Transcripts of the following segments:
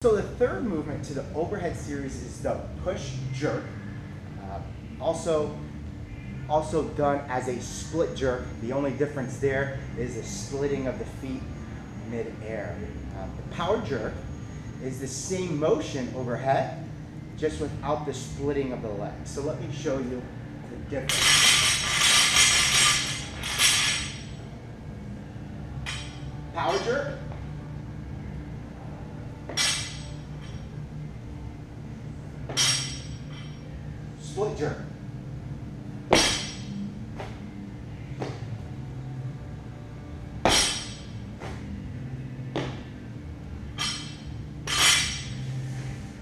So the third movement to the overhead series is the push jerk, also done as a split jerk. The only difference there is the splitting of the feet mid-air. The power jerk is the same motion overhead, just without the splitting of the legs. So let me show you the difference. Power jerk. Split jerk.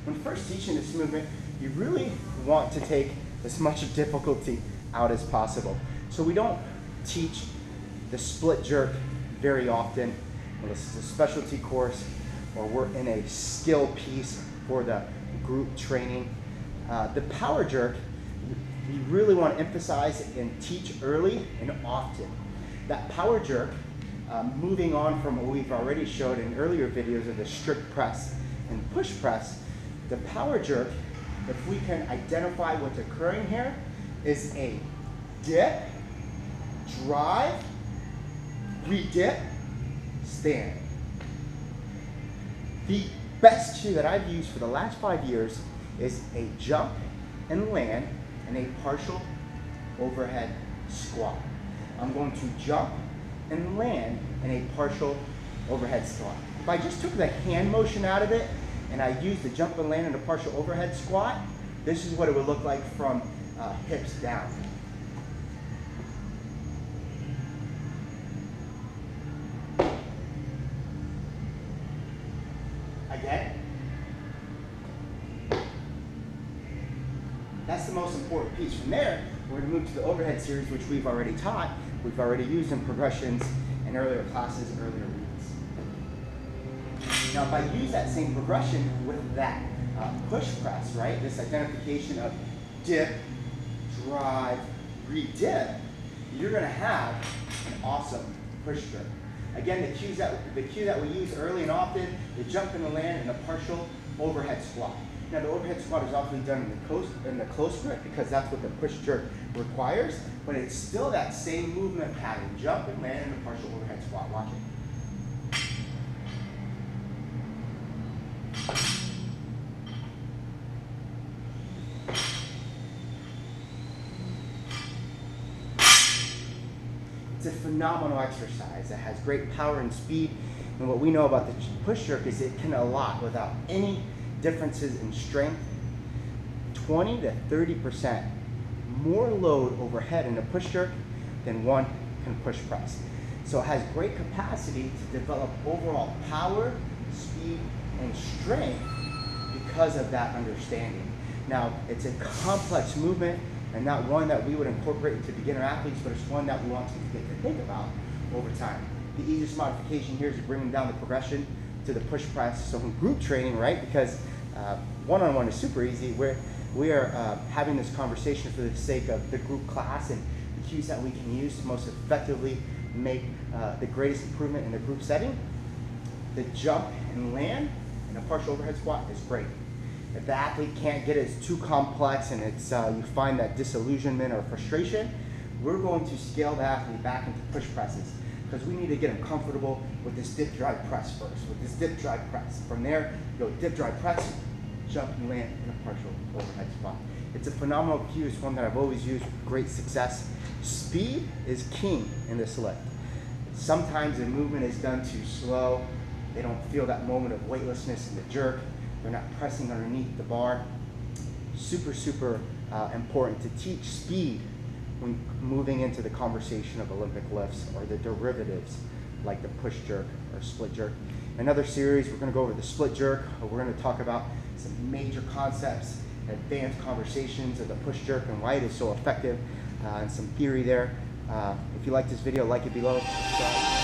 When first teaching this movement, you really want to take as much difficulty out as possible. So we don't teach the split jerk very often. Well, this is a specialty course, or we're in a skill piece for the group training. The power jerk, we really want to emphasize and teach early and often. That power jerk, moving on from what we've already showed in earlier videos of the strict press and push press, the power jerk, if we can identify what's occurring here, is a dip, drive, re-dip, stand. The best cue that I've used for the last 5 years is a jump and land and a partial overhead squat. I'm going to jump and land in a partial overhead squat. If I just took the hand motion out of it and I used the jump and land in a partial overhead squat, this is what it would look like from hips down. Again. That's the most important piece. From there, we're going to move to the overhead series, which we've already taught. We've already used in progressions in earlier classes, earlier reads. Now, if I use that same progression with that push press, right, this identification of dip, drive, re-dip, you're going to have an awesome push jerk. Again, the cue that we use early and often, the jump and the land and the partial overhead squat. Now the overhead squat is often done in the close grip because that's what the push jerk requires, but it's still that same movement pattern, jump and land in the partial overhead squat. Watch it. It's a phenomenal exercise. It has great power and speed, and what we know about the push jerk is it can allot without any differences in strength, 20 to 30% more load overhead in a push jerk than one can push press. So it has great capacity to develop overall power, speed, and strength because of that understanding. Now, it's a complex movement and not one that we would incorporate into beginner athletes, but it's one that we want them to get to think about over time. The easiest modification here is bringing down the progression to the push press. So in group training, right, because one-on-one is super easy, we are having this conversation for the sake of the group class and the cues that we can use to most effectively make the greatest improvement in the group setting. The jump and land and a partial overhead squat is great. If the athlete can't get it, it's too complex and it's you find that disillusionment or frustration, we're going to scale the athlete back into push presses because we need to get them comfortable with this dip, drive, press first, with this dip, drive, press. From there, you go dip, drive, press, jump and land in a partial overhead squat. It's a phenomenal cue. It's one that I've always used with great success. Speed is king in this lift. Sometimes the movement is done too slow. They don't feel that moment of weightlessness in the jerk. They're not pressing underneath the bar. Super, super important to teach speed when moving into the conversation of Olympic lifts or the derivatives like the push jerk or split jerk. Another series, we're going to go over the split jerk. We're going to talk about some major concepts, advanced conversations of the push jerk and why it is so effective, and some theory there. If you like this video, like it below. Subscribe.